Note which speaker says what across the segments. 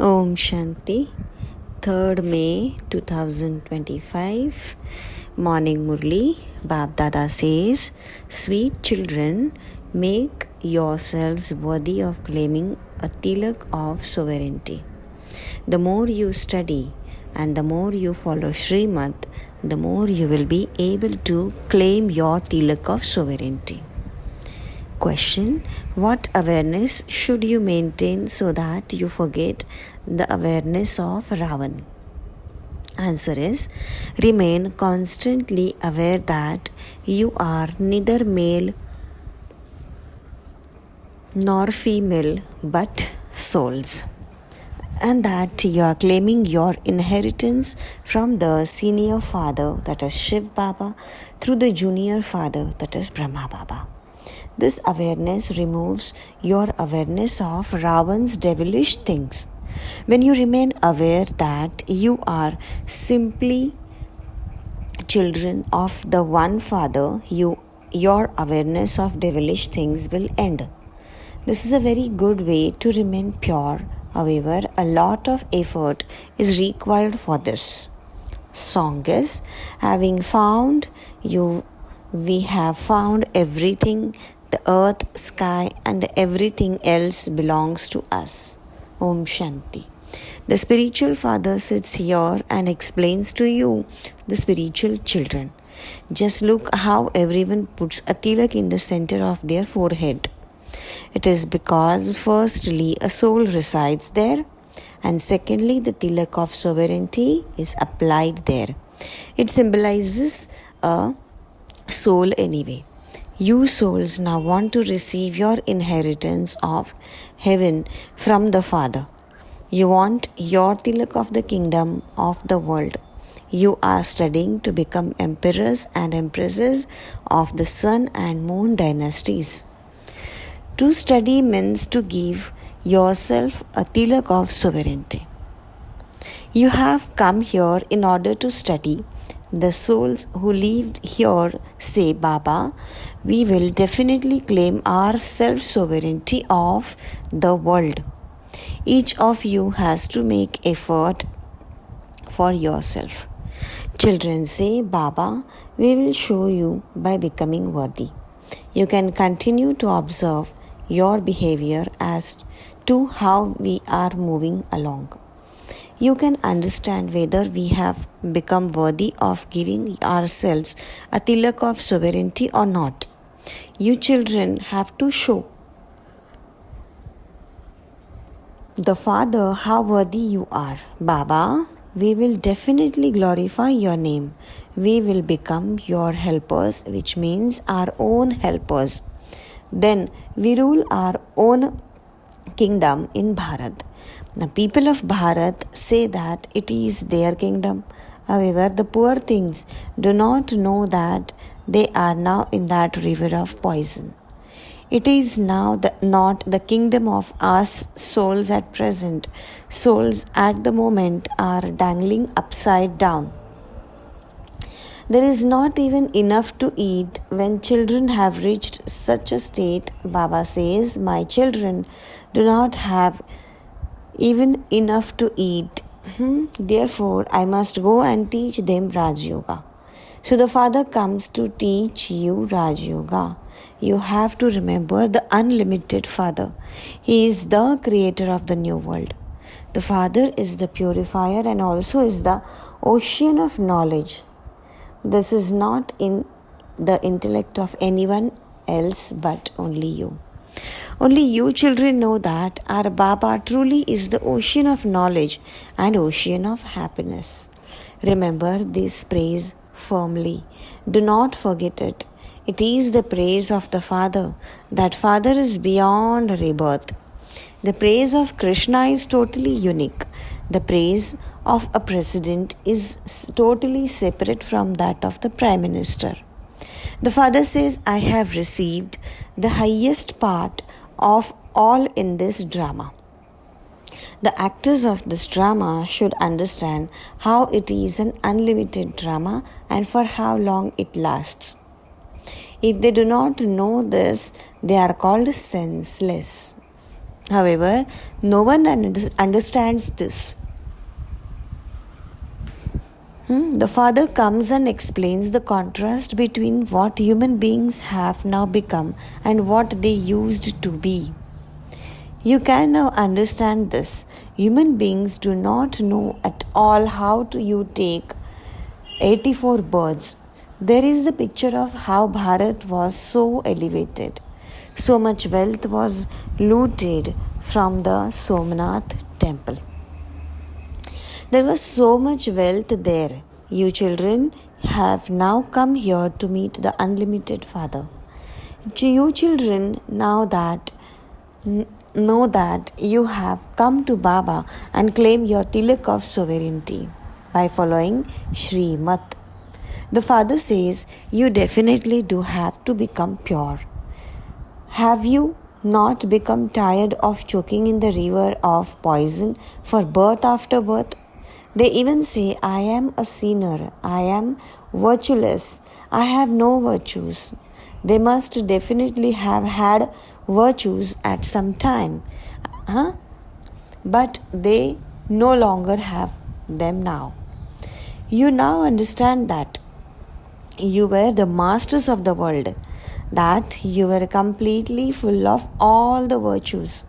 Speaker 1: Om Shanti, 3rd May 2025, Morning Murli. Bab Dada says, Sweet children, make yourselves worthy of claiming a tilak of sovereignty. The more you study and the more you follow Srimad, the more you will be able to claim your tilak of sovereignty. Question: what awareness should you maintain so that you forget the awareness of Ravan? Answer is: remain constantly aware that you are neither male nor female but souls, and that you are claiming your inheritance from the senior father, that is Shiv Baba, through the junior father, that is Brahma Baba. This awareness removes your awareness of Ravan's devilish things. When you remain aware that you are simply children of the one Father, your awareness of devilish things will end. This is a very good way to remain pure. However, a lot of effort is required for this. Song is, having found you, we have found everything. The earth, sky, and everything else belongs to us. Om Shanti. The spiritual father sits here and explains to you, the spiritual children. Just look how everyone puts a tilak in the center of their forehead. It is because, firstly, a soul resides there, and secondly, the tilak of sovereignty is applied there. It symbolizes a soul anyway. You souls now want to receive your inheritance of heaven from the Father. You want your tilak of the kingdom of the world. You are studying to become emperors and empresses of the sun and moon dynasties. To study means to give yourself a tilak of sovereignty. You have come here in order to study. The souls who lived here say, Baba, we will definitely claim our self-sovereignty of the world. Each of you has to make effort for yourself. Children say, Baba, we will show you by becoming worthy. You can continue to observe your behavior as to how we are moving along. You can understand whether we have become worthy of giving ourselves a tilak of sovereignty or not. You children have to show the Father how worthy you are. Baba, we will definitely glorify your name. We will become your helpers, which means our own helpers. Then we rule our own kingdom in Bharat. The people of Bharat say that it is their kingdom. However, the poor things do not know that they are now in that river of poison. It is now not the kingdom of us souls at present. Souls at the moment are dangling upside down. There is not even enough to eat. When children have reached such a state, Baba says, my children do not have even enough to eat. Therefore, I must go and teach them Raj Yoga. So the Father comes to teach you Raj Yoga. You have to remember the unlimited Father. He is the creator of the new world. The Father is the purifier and also is the ocean of knowledge. This is not in the intellect of anyone else but only you. Only you children know that our Baba truly is the ocean of knowledge and ocean of happiness. Remember this praise firmly. Do not forget it. It is the praise of the Father. That Father is beyond rebirth. The praise of Krishna is totally unique. The praise of a president is totally separate from that of the Prime Minister. The Father says, I have received the highest part of all in this drama. The actors of this drama should understand how it is an unlimited drama and for how long it lasts. If they do not know this, they are called senseless. However, no one understands this. The father comes and explains the contrast between what human beings have now become and what they used to be. You can now understand this. Human beings do not know at all how to you take 84 birds. There is the picture of how Bharat was so elevated. So much wealth was looted from the Somnath temple. There was so much wealth there. You children have now come here to meet the unlimited Father. You children, now that know that you have come to Baba and claim your tilak of sovereignty by following Shri Mat. The Father says you definitely do have to become pure. Have you not become tired of choking in the river of poison for birth after birth? They even say, I am a sinner, I am virtueless, I have no virtues. They must definitely have had virtues at some time. But they no longer have them now. You now understand that you were the masters of the world, that you were completely full of all the virtues.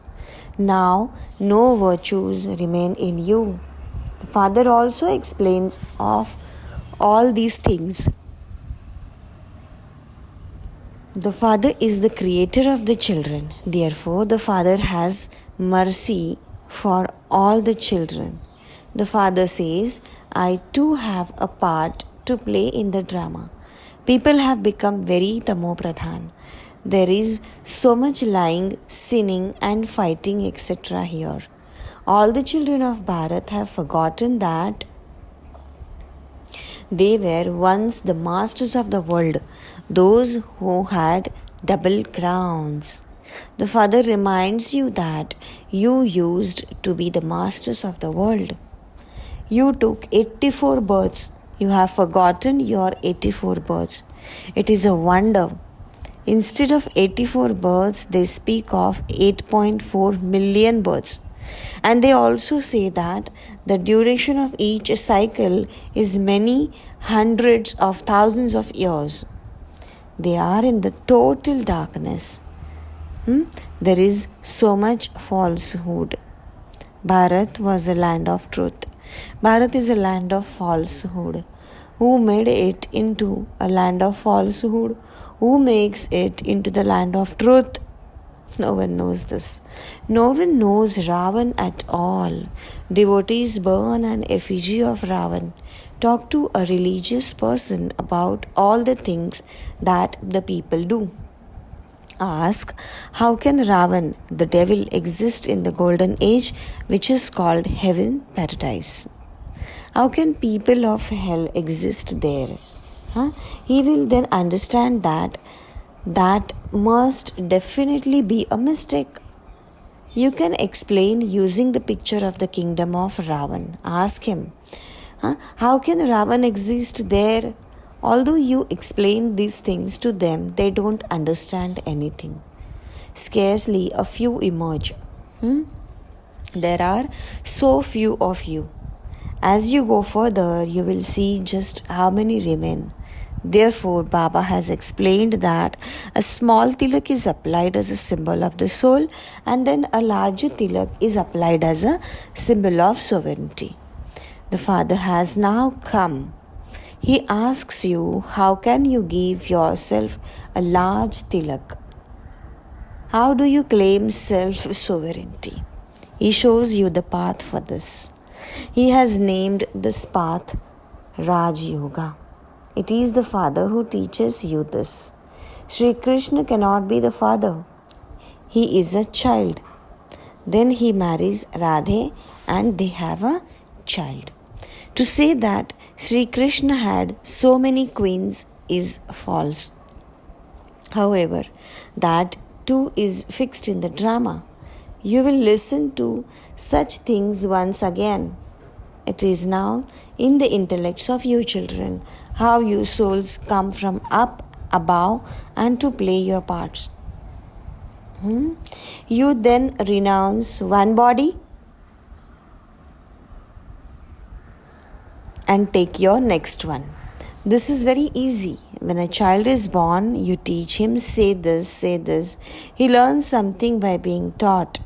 Speaker 1: Now no virtues remain in you. The Father also explains of all these things. The Father is the creator of the children. Therefore, the Father has mercy for all the children. The Father says, I too have a part to play in the drama. People have become very tamopradhan. There is so much lying, sinning and fighting etc. here. All the children of Bharat have forgotten that they were once the masters of the world, those who had double crowns. The Father reminds you that you used to be the masters of the world. You took 84 births. You have forgotten your 84 births. It is a wonder. Instead of 84 births, they speak of 8.4 million births. And they also say that the duration of each cycle is many hundreds of thousands of years. They are in the total darkness. There is so much falsehood. Bharat was a land of truth. Bharat is a land of falsehood. Who made it into a land of falsehood? Who makes it into the land of truth? No one knows this. No one knows Ravan at all. Devotees burn an effigy of Ravan. Talk to a religious person about all the things that the people do. Ask, how can Ravan, the devil, exist in the golden age which is called heaven, paradise? How can people of hell exist there? He will then understand that must definitely be a mistake. You can explain using the picture of the kingdom of Ravan. Ask him, how can Ravan exist there? Although you explain these things to them, they don't understand anything. Scarcely a few emerge. There are so few of you. As you go further, you will see just how many remain. Therefore, Baba has explained that a small tilak is applied as a symbol of the soul, and then a larger tilak is applied as a symbol of sovereignty. The Father has now come. He asks you, how can you give yourself a large tilak? How do you claim self-sovereignty? He shows you the path for this. He has named this path Raj Yoga. It is the Father who teaches you this. Sri Krishna cannot be the father. He is a child. Then he marries Radhe and they have a child. To say that Sri Krishna had so many queens is false. However, that too is fixed in the drama. You will listen to such things once again. It is now in the intellects of you children how you souls come from up above and to play your parts. You then renounce one body and take your next one. This is very easy. When a child is born, you teach him, say this, say this. He learns something by being taught.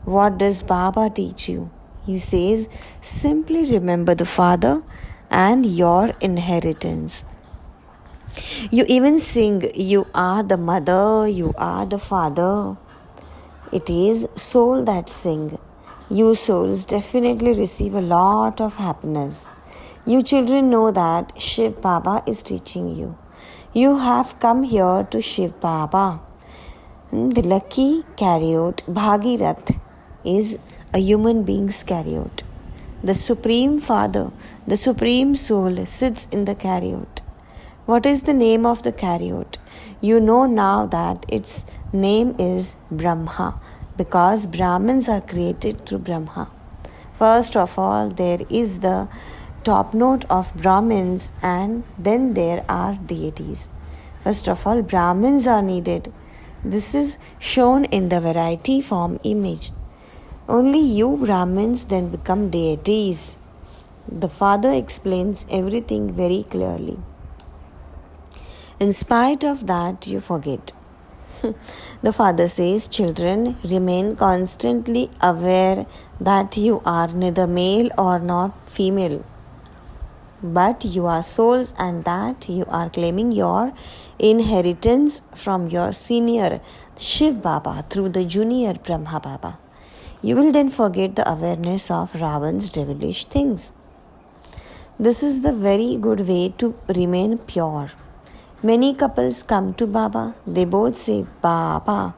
Speaker 1: What does Baba teach you? He says, simply remember the Father and your inheritance. You even sing, you are the mother, you are the father. It is soul that sing. You souls definitely receive a lot of happiness. You children know that Shiv Baba is teaching you. You have come here to Shiv Baba. The lucky chariot, Bhagirath, is a human being's chariot. The Supreme Father, the Supreme Soul sits in the chariot. What is the name of the chariot? You know now that its name is Brahma, because Brahmins are created through Brahma. First of all, there is the top note of Brahmins, and then there are deities. First of all, Brahmins are needed. This is shown in the variety form image. Only you Brahmins then become deities. The Father explains everything very clearly. In spite of that, you forget. The Father says, children, remain constantly aware that you are neither male or not female, but you are souls, and that you are claiming your inheritance from your senior Shiv Baba through the junior Brahma Baba. You will then forget the awareness of Ravan's devilish things. This is the very good way to remain pure. Many couples come to Baba, they both say, Baba.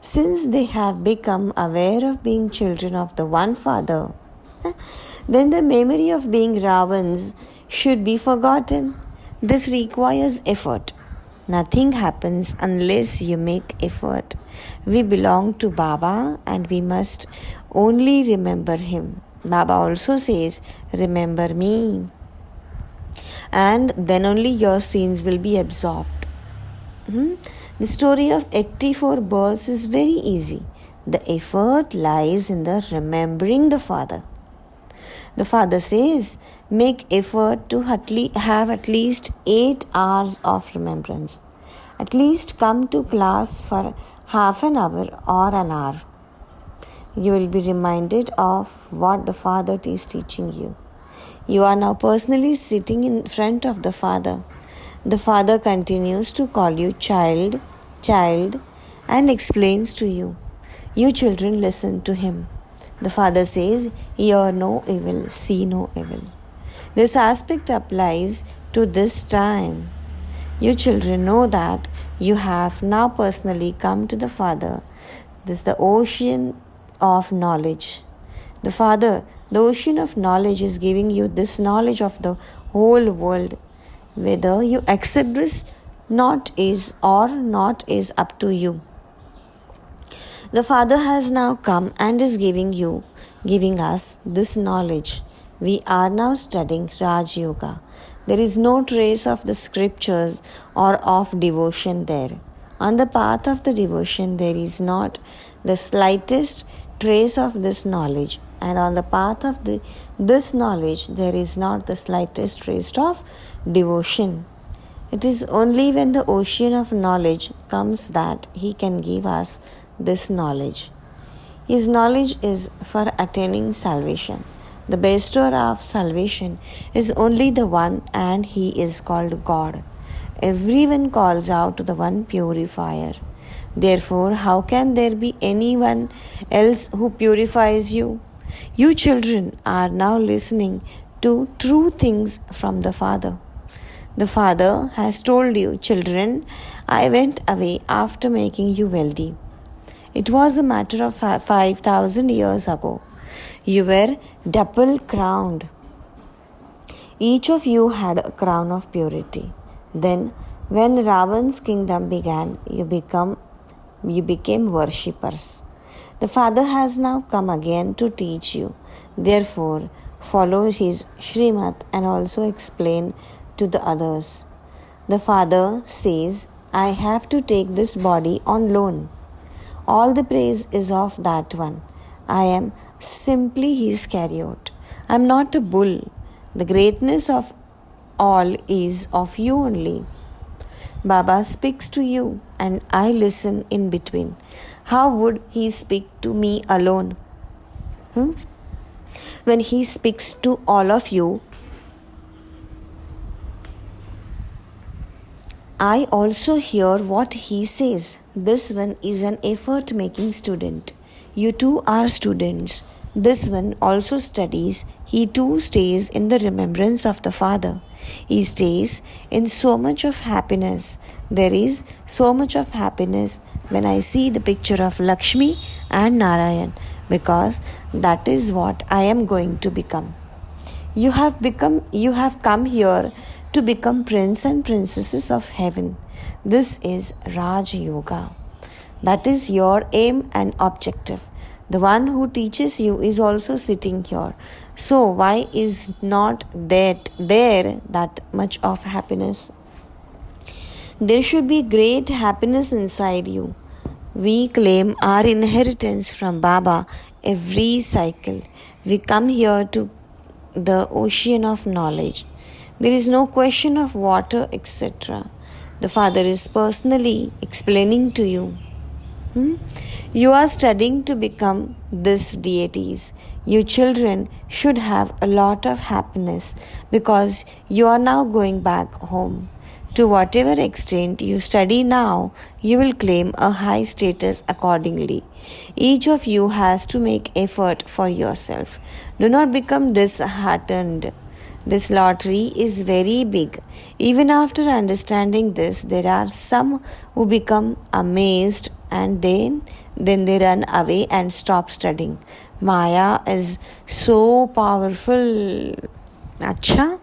Speaker 1: Since they have become aware of being children of the one Father, then the memory of being Ravans should be forgotten. This requires effort. Nothing happens unless you make effort. We belong to Baba and we must only remember Him. Baba also says, remember me. And then only your sins will be absorbed. The story of 84 births is very easy. The effort lies in the remembering the Father. The Father says, make effort to have at least 8 hours of remembrance. At least come to class for half an hour or an hour. You will be reminded of what the Father is teaching you. You are now personally sitting in front of the Father. The Father continues to call you child, child, and explains to you. You children listen to Him. The Father says, hear no evil, see no evil. This aspect applies to this time. You children know that you have now personally come to the Father. This is the ocean of knowledge. The Father, the ocean of knowledge, is giving you this knowledge of the whole world. Whether you accept this not is up to you. The Father has now come and is giving us this knowledge. We are now studying Raj Yoga. There is no trace of the scriptures or of devotion there. On the path of the devotion, there is not the slightest trace of this knowledge. And on the path of this knowledge, there is not the slightest trace of devotion. It is only when the ocean of knowledge comes that He can give us this knowledge. His knowledge is for attaining salvation. The bestower of salvation is only the one, and He is called God. Everyone calls out to the one purifier. Therefore, how can there be anyone else who purifies you? You children are now listening to true things from the Father. The Father has told you, children, I went away after making you wealthy. It was a matter of 5,000 years ago. You were double crowned. Each of you had a crown of purity. Then, when Ravan's kingdom began, you became worshippers. The Father has now come again to teach you. Therefore, follow His Srimad and also explain to the others. The Father says, I have to take this body on loan. All the praise is of that one. I am simply his chariot. I am not a bull. The greatness of all is of you only. Baba speaks to you and I listen in between. How would he speak to me alone? When he speaks to all of you, I also hear what he says. This one is an effort making student. You too are students. This one also studies. He too stays in the remembrance of the Father. He stays in so much of happiness. There is so much of happiness when I see the picture of Lakshmi and Narayan, because that is what I am going to become. You have come here to become prince and princesses of heaven. This is Raj Yoga. That is your aim and objective. The one who teaches you is also sitting here. So why is not there that much of happiness? There should be great happiness inside you. We claim our inheritance from Baba every cycle. We come here to the ocean of knowledge. There is no question of water, etc. The Father is personally explaining to you. You are studying to become these deities. You children should have a lot of happiness because you are now going back home. To whatever extent you study now, you will claim a high status accordingly. Each of you has to make effort for yourself. Do not become disheartened. This lottery is very big. Even after understanding this, there are some who become amazed and then they run away and stop studying. Maya is so powerful. Acha,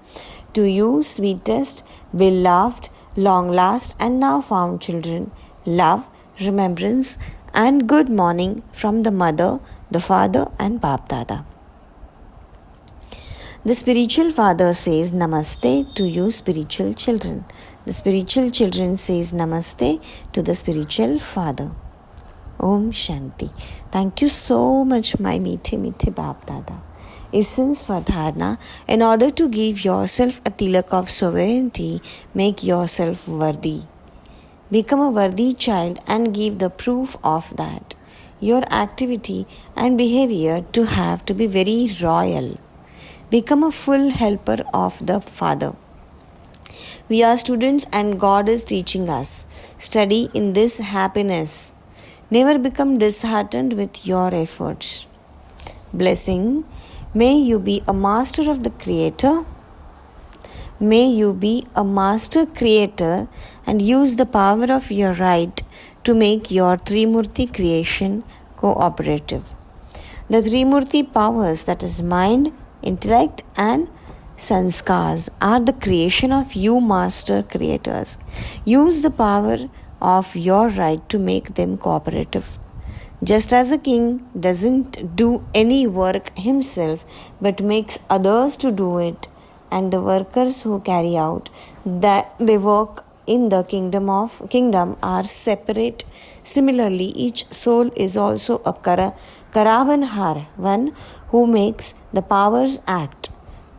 Speaker 1: to you, sweetest, beloved, long last and now found children, love, remembrance and good morning from the mother, the father and Bap Dada. The spiritual father says namaste to you spiritual children. The spiritual children says namaste to the spiritual father. Om Shanti. Thank you so much, my meethe Bap Dada. Essence for Dharna. In order to give yourself a tilak of sovereignty, make yourself worthy. Become a worthy child and give the proof of that. Your activity and behavior to have to be very royal. Become a full helper of the Father. We are students and God is teaching us. Study in this happiness. Never become disheartened with your efforts. Blessing. May you be a master of the Creator. May you be a master creator and use the power of your right to make your Trimurti creation cooperative. The Trimurti powers, that is mind, intellect and sanskars, are the creation of you master creators. Use the power of your right to make them cooperative. Just as a king doesn't do any work himself but makes others to do it, and the workers who carry out the work in the kingdom are separate. Similarly, each soul is also a Karavanhar, one who makes the powers act.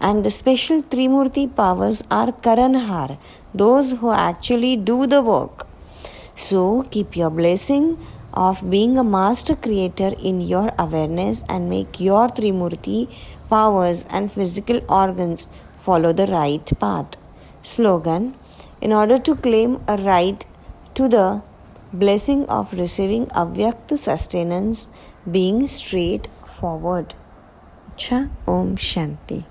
Speaker 1: And the special Trimurti powers are Karanhar, those who actually do the work. So, keep your blessing of being a master creator in your awareness and make your Trimurti powers and physical organs follow the right path. Slogan. In order to claim a right to the blessing of receiving avyakt sustenance, being straightforward. Cha Om Shanti.